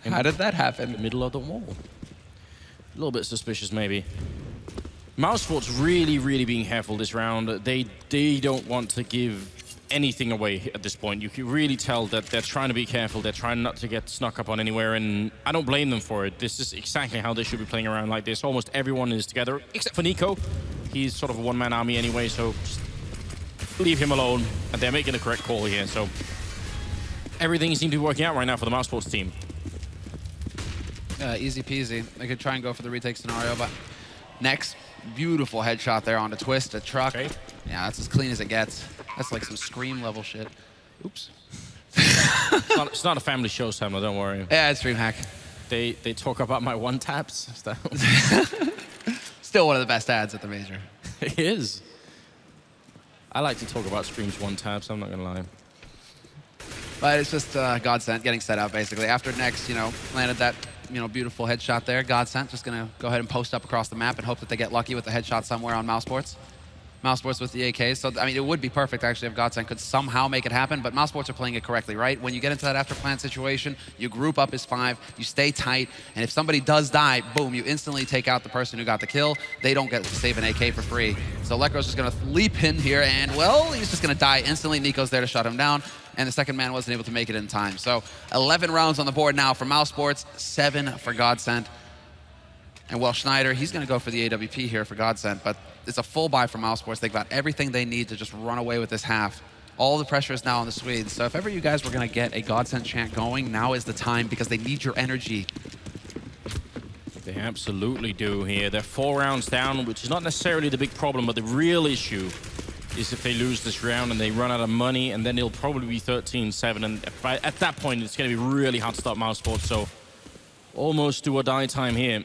How did that happen? In the middle of the wall. A little bit suspicious, maybe. Mousesports really being careful this round. They don't want to give anything away at this point. You can really tell that they're trying to be careful. They're trying not to get snuck up on anywhere, and I don't blame them for it. This is exactly how they should be playing around like this. Almost everyone is together, except for Nico. He's sort of a one-man army anyway, so just leave him alone. And they're making the correct call here, so everything seems to be working out right now for the Mousesports team. Easy peasy. They could try and go for the retake scenario, but next, beautiful headshot there on the Twist, a truck. Okay. Yeah, that's as clean as it gets. That's like some Scream level shit. Oops. It's not a family show, Samuel, don't worry. Yeah, it's DreamHack. They talk about my one-taps. Still one of the best ads at the major. It is. I like to talk about Scream's one-taps, I'm not gonna lie. But it's just GODSENT getting set up, basically. After Next, landed that, beautiful headshot there. GODSENT just going to go ahead and post up across the map and hope that they get lucky with the headshot somewhere on Mousesports. Mousesports with the AK. So, I mean, it would be perfect, actually, if GODSENT could somehow make it happen, but Mousesports are playing it correctly, right? When you get into that after plant situation, you group up as 5, you stay tight, and if somebody does die, boom, you instantly take out the person who got the kill. They don't get to save an AK for free. So Lekro's just going to leap in here, and, well, he's just going to die instantly. Nico's there to shut him down, and the second man wasn't able to make it in time. So 11 rounds on the board now for Mousesports, 7 for GODSENT. And well, Schneider, he's going to go for the AWP here for GODSENT, but it's a full buy for Mousesports. They've got everything they need to just run away with this half. All the pressure is now on the Swedes. So if ever you guys were going to get a GODSENT chant going, now is the time because they need your energy. They absolutely do here. They're 4 rounds down, which is not necessarily the big problem, but the real issue is if they lose this round and they run out of money, and then it'll probably be 13-7. And at that point, it's going to be really hard to stop Mousesports. So almost do or die time here.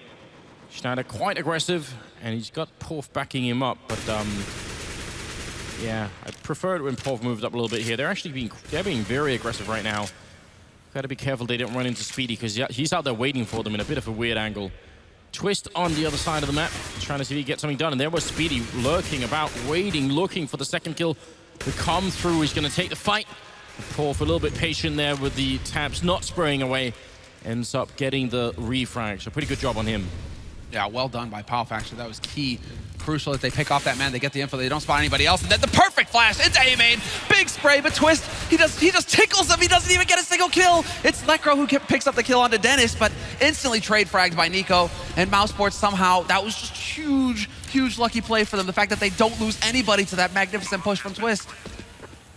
Schneider quite aggressive, and he's got Porf backing him up, but yeah, I prefer it when Porf moves up a little bit here. They're actually being very aggressive right now. Got to be careful they don't run into Speedy, because he's out there waiting for them in a bit of a weird angle. Twist on the other side of the map, trying to see if he gets something done, and there was Speedy lurking about, waiting, looking for the second kill to come through. He's going to take the fight. Porf a little bit patient there with the tabs, not spraying away, ends up getting the refrag, so pretty good job on him. Yeah, well done by Palf, actually. That was key. Crucial that they pick off that man, they get the info, they don't spot anybody else, and then the perfect flash into A-main. Big spray, but Twist, he just tickles him. He doesn't even get a single kill. It's Lekro who picks up the kill onto Dennis, but instantly trade fragged by Nico. And Mousesports somehow, that was just huge lucky play for them. The fact that they don't lose anybody to that magnificent push from Twist.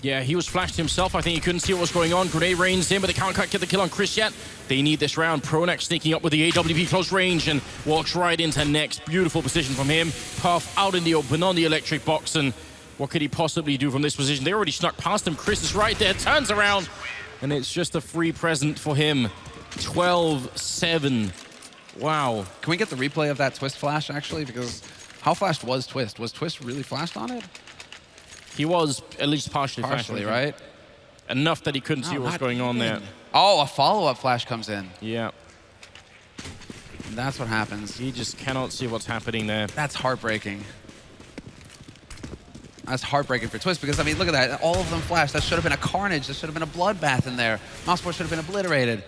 Yeah, he was flashed himself. I think he couldn't see what was going on. Grenade rains in, but they can't quite get the kill on Chris yet. They need this round. Pronax sneaking up with the AWP close range and walks right into Next. Beautiful position from him. Puff out in the open on the electric box, and what could he possibly do from this position? They already snuck past him. Chris is right there, turns around, and it's just a free present for him. 12-7. Wow. Can we get the replay of that Twist flash, actually? Because how flashed was Twist? Was Twist really flashed on it? He was at least partially, right? Enough that he couldn't see what was going on there. Oh, a follow-up flash comes in. Yeah. And that's what happens. He just cannot see what's happening there. That's heartbreaking. That's heartbreaking for Twist because, I mean, look at that. All of them flashed. That should have been a carnage. There should have been a bloodbath in there. Mousesports should have been obliterated.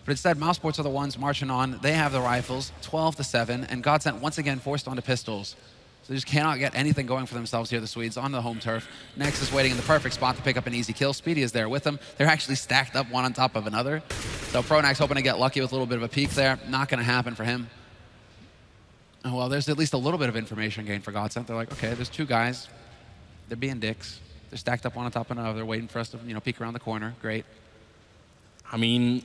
But instead, Mousesports are the ones marching on. They have the rifles, 12-7, and GODSENT once again forced onto pistols. So they just cannot get anything going for themselves here, the Swedes, on the home turf. Next is waiting in the perfect spot to pick up an easy kill. Speedy is there with them. They're actually stacked up one on top of another. So Pronax hoping to get lucky with a little bit of a peek there. Not going to happen for him. Oh, well, there's at least a little bit of information gained for GODSENT. They're like, okay, there's 2 guys. They're being dicks. They're stacked up one on top of another. They're waiting for us to, peek around the corner. Great. I mean,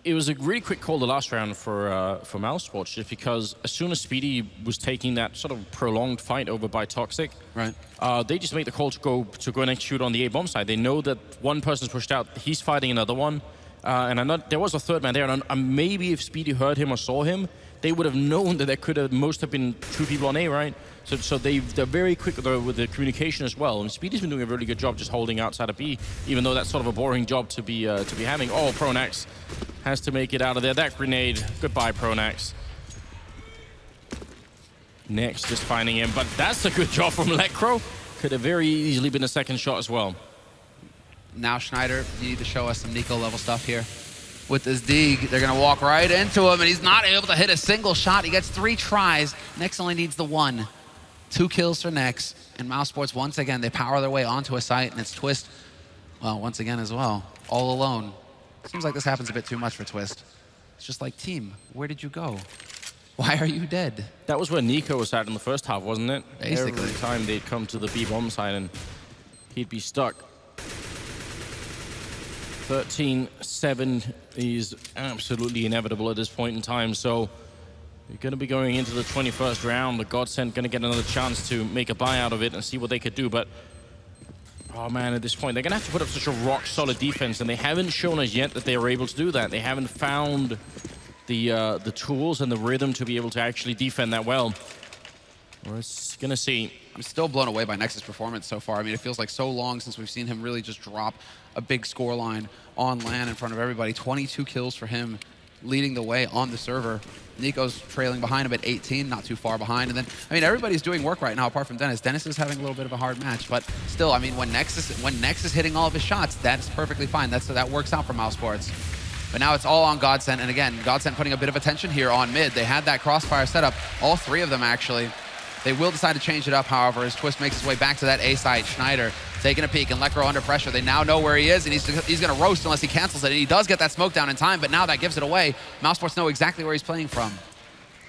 it was a really quick call the last round for Mousesports, just because as soon as Speedy was taking that sort of prolonged fight over by Toxic, right, they just make the call to go and execute on the A bomb side. They know that one person's pushed out, he's fighting another one, and I know there was a third man there, and maybe if Speedy heard him or saw him, they would have known that there could have most have been 2 people on A, right? So they're very quick with the communication as well. And Speedy's been doing a really good job just holding outside of B, even though that's sort of a boring job to be having. Oh, Pronax has to make it out of there. That grenade. Goodbye, Pronax. Next, just finding him. But that's a good job from Lekro. Could have very easily been a second shot as well. Now, Schneider, you need to show us some Nico level stuff here. With this Deeg, they're going to walk right into him, and he's not able to hit a single shot. He gets 3 tries. Nex only needs the 1. 2 kills for Nex. And Mousesports, once again, they power their way onto a site, and it's Twist, well, once again as well, all alone. Seems like this happens a bit too much for Twist. It's just like, team, where did you go? Why are you dead? That was where Nico was at in the first half, wasn't it? Basically. Every time they'd come to the B bomb side, and he'd be stuck. 13-7 is absolutely inevitable at this point in time, so you're going to be going into the 21st round. The GODSENT going to get another chance to make a buy out of it and see what they could do, but oh man, at this point, they're going to have to put up such a rock-solid defense, and they haven't shown us yet that they are able to do that. They haven't found the tools and the rhythm to be able to actually defend that well. We're going to see. I'm still blown away by Nex's performance so far. I mean, it feels like so long since we've seen him really just drop a big score line on LAN in front of everybody. 22 kills for him, leading the way on the server. Nico's trailing behind him at 18, not too far behind. And then, I mean, everybody's doing work right now apart from Dennis. Dennis is having a little bit of a hard match, but still, I mean, when Nex is hitting all of his shots, that's perfectly fine. That works out for Mousesports. But now it's all on GODSENT, and again, GODSENT putting a bit of attention here on mid. They had that crossfire setup, all 3 of them actually. They will decide to change it up, however, as Twist makes his way back to that A site. Schneider taking a peek, and Lekro under pressure. They now know where he is, and he's going to roast unless he cancels it. And he does get that smoke down in time, but now that gives it away. Mousesports know exactly where he's playing from.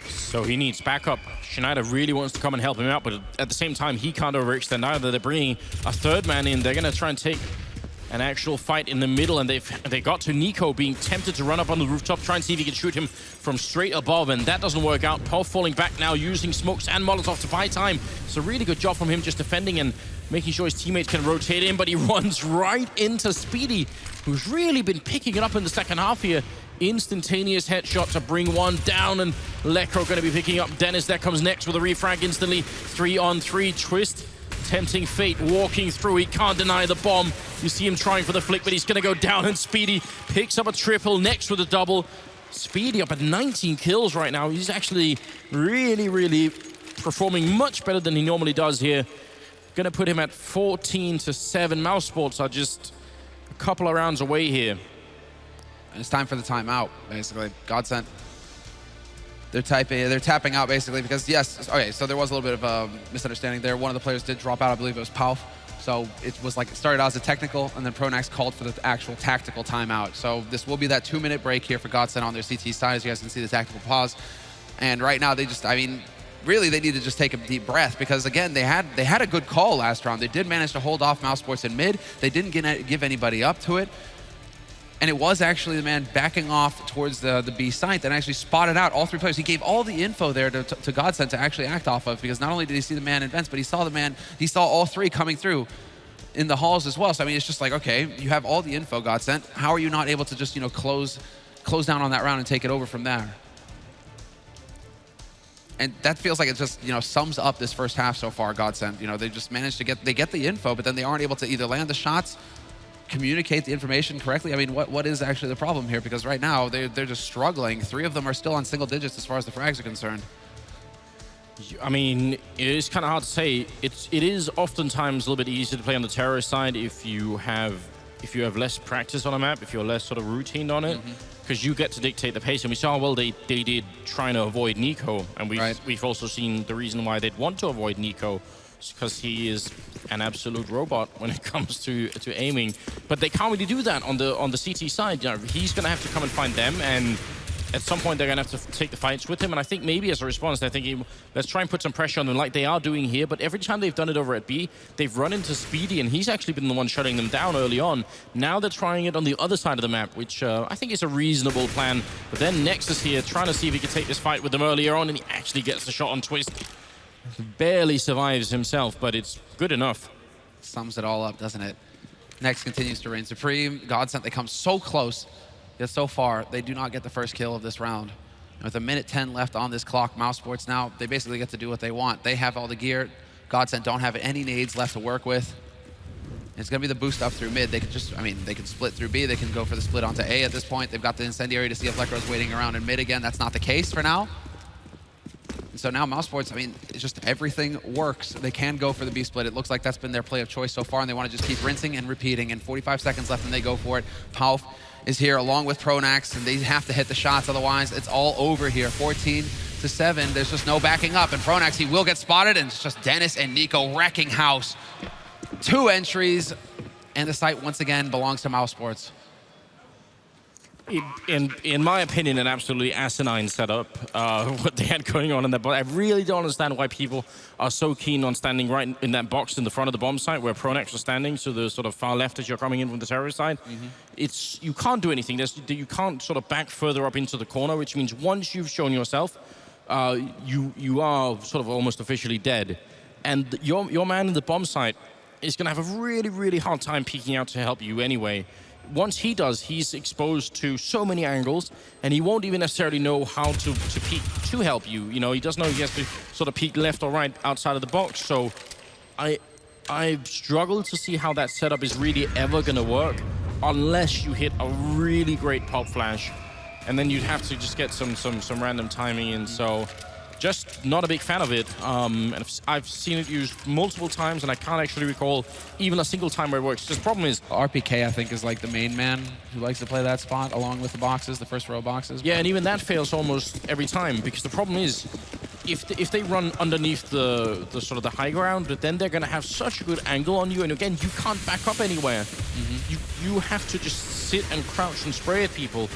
So he needs backup. Schneider really wants to come and help him out, but at the same time, he can't overextend either. They're bringing a third man in. They're going to try and take an actual fight in the middle, and they got to Nico being tempted to run up on the rooftop, try and see if he can shoot him from straight above, and that doesn't work out. Paul falling back now, using smokes and Molotov to buy time. It's a really good job from him just defending and making sure his teammates can rotate in, but he runs right into Speedy, who's really been picking it up in the second half here. Instantaneous headshot to bring one down, and Lekro going to be picking up Dennis. That comes next with a refrag instantly. 3-on-3, Twist tempting fate, walking through. He can't deny the bomb. You see him trying for the flick, but he's going to go down, and Speedy picks up a triple, next with a double. Speedy up at 19 kills right now. He's actually really performing much better than he normally does here. Going to put him at 14-7. Mousesports are just a couple of rounds away here. And it's time for the timeout, basically. GODSENT, they're tapping out, basically, because, yes, okay, so there was a little bit of a misunderstanding there. One of the players did drop out, I believe it was Pauf. So it was like, it started out as a technical, and then Pronax called for the actual tactical timeout. So this will be that 2-minute break here for GODSENT on their CT side, as you guys can see the tactical pause. And right now, they just, I mean, really, they need to just take a deep breath, because again, they had a good call last round. They did manage to hold off Mousesports in mid. They didn't give anybody up to it. And it was actually the man backing off towards the B site that actually spotted out all 3 players. He gave all the info there to GODSENT to actually act off of, because not only did he see the man in vents, but he saw all 3 coming through in the halls as well. So I mean, it's just like, okay, you have all the info, GODSENT. How are you not able to just, you know, close down on that round and take it over from there? And that feels like it just, you know, sums up this first half so far, GODSENT. You know, they just managed to get the info, but then they aren't able to either land the shots, communicate the information correctly. I mean, what is actually the problem here? Because right now, they're just struggling. 3 of them are still on single digits as far as the frags are concerned. I mean, it is kind of hard to say. It is oftentimes a little bit easier to play on the terrorist side if you have less practice on a map, if you're less sort of routine on it, because you get to dictate the pace. And we saw how well they did trying to avoid Nico, and we've also seen the reason why they'd want to avoid Nico, because he is an absolute robot when it comes to aiming. But they can't really do that on the CT side. You know, he's going to have to come and find them, and at some point they're going to have to take the fights with him. And I think maybe as a response, they're thinking, let's try and put some pressure on them like they are doing here. But every time they've done it over at B, they've run into Speedy, and he's actually been the one shutting them down early on. Now they're trying it on the other side of the map, which I think is a reasonable plan. But then Nexus here, trying to see if he can take this fight with them earlier on, and he actually gets the shot on Twist. Barely survives himself, but it's good enough. Sums it all up, doesn't it? Next continues to reign supreme. GODSENT, they come so close, yet so far, they do not get the first kill of this round. And with 1:10 left on this clock, Mousesports now, they basically get to do what they want. They have all the gear. GODSENT don't have any nades left to work with. It's going to be the boost up through mid. They could just, I mean, they can split through B. They can go for the split onto A at this point. They've got the incendiary to see if Lecro's waiting around in mid again. That's not the case for now. And so now Mousesports, I mean, it's just everything works. They can go for the B split. It looks like that's been their play of choice so far, and they want to just keep rinsing and repeating. And 45 seconds left, and they go for it. Pauf is here along with Pronax, and they have to hit the shots, otherwise it's all over here. 14-7, there's just no backing up. And Pronax, he will get spotted, and it's just Dennis and Nico wrecking house. 2 entries, and the site once again belongs to Mousesports. In my opinion, an absolutely asinine setup, what they had going on in there. But I really don't understand why people are so keen on standing right in that box in the front of the bomb site where Pronax was standing, so the sort of far left as you're coming in from the terrorist side. It's, you can't do anything. You can't sort of back further up into the corner, which means once you've shown yourself, you are sort of almost officially dead. And your man in the bomb site is going to have a really, really hard time peeking out to help you anyway. Once he does, he's exposed to so many angles, and he won't even necessarily know how to peek to help you. You know, he doesn't know he has to sort of peek left or right outside of the box. So I struggle to see how that setup is really ever going to work unless you hit a really great pop flash, and then you'd have to just get some random timing in. So just not a big fan of it. And I've seen it used multiple times, and I can't actually recall even a single time where it works. Just the problem is, RPK, I think, is like the main man who likes to play that spot along with the boxes, the first row boxes. Yeah, and even that fails almost every time, because the problem is, if they run underneath the sort of the high ground, but then they're going to have such a good angle on you, and again, you can't back up anywhere. You have to just sit and crouch and spray at people.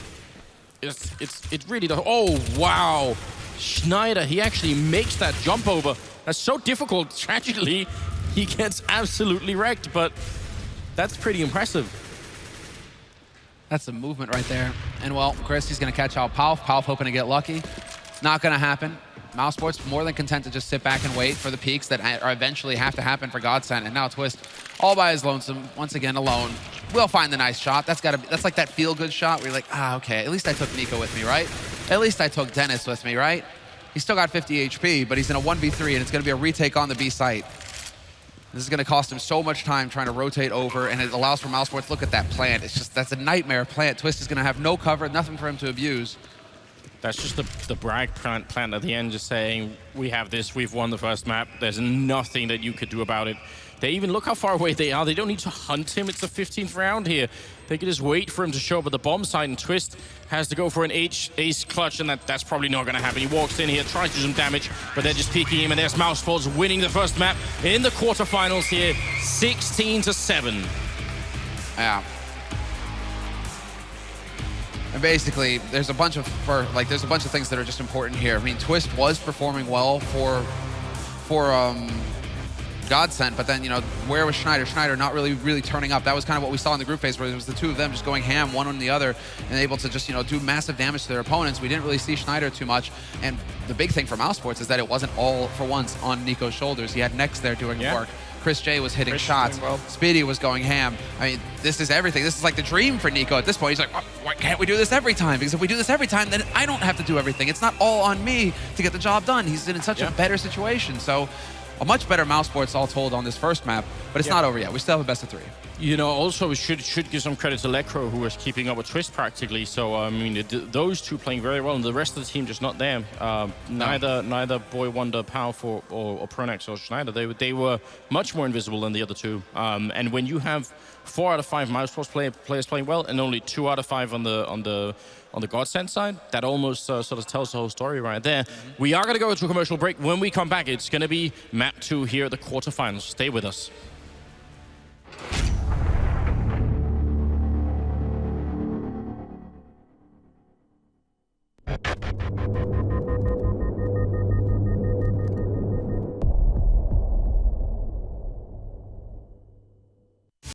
It really does. Oh, wow. Schneider, he actually makes that jump over. That's so difficult. Tragically, he gets absolutely wrecked, but that's pretty impressive. That's the movement right there. And well, Chris, he's going to catch out Pauf. Pauf hoping to get lucky. Not going to happen. Mousesports more than content to just sit back and wait for the peaks that are eventually have to happen for GODSENT. And now Twist, all by his lonesome, once again alone, will find the nice shot. That's like that feel-good shot where you're like, okay, at least I took Nico with me, right? At least I took Dennis with me, right? He's still got 50 HP, but he's in a 1v3, and it's going to be a retake on the B site. This is going to cost him so much time trying to rotate over, and it allows for Mousesports. Look at that plant. It's just, that's a nightmare plant. Twist is going to have no cover, nothing for him to abuse. That's just the brag plant at the end, just saying, we have this, we've won the first map. There's nothing that you could do about it. They even look how far away they are. They don't need to hunt him. It's the 15th round here. They can just wait for him to show up at the bomb site, and Twist has to go for an ace clutch, and that's probably not going to happen. He walks in here, tries to do some damage, but they're just peeking him, and there's Mousesports winning the first map in the quarterfinals here, 16-7. Yeah. And basically, there's a bunch of things that are just important here. I mean, Twist was performing well for GODSENT, but then, you know, where was Schneider? Schneider not really turning up. That was kind of what we saw in the group phase, where it was the two of them just going ham, one on the other, and able to just, you know, do massive damage to their opponents. We didn't really see Schneider too much, and the big thing for Mousesports is that it wasn't all for once on Nico's shoulders. He had Nex there doing work. Chris J was hitting shots. Well. Speedy was going ham. I mean, this is everything. This is like the dream for Nico at this point. He's like, why can't we do this every time? Because if we do this every time, then I don't have to do everything. It's not all on me to get the job done. He's in such a better situation. So a much better Mousesports all told on this first map, but it's not over yet. We still have a best of 3. You know, also we should give some credit to Lecro, who was keeping up with Twist practically. So I mean, those two playing very well, and the rest of the team just not there. Neither Boy Wonder, Pauf, or Pronax or Schneider, they were much more invisible than the other two. And when you have 4 out of 5 Mousesports players playing well, and only 2 out of 5 on the GODSENT side, that almost sort of tells the whole story right there. We are going to go to a commercial break. When we come back, it's going to be map 2 here at the quarterfinals. Stay with us.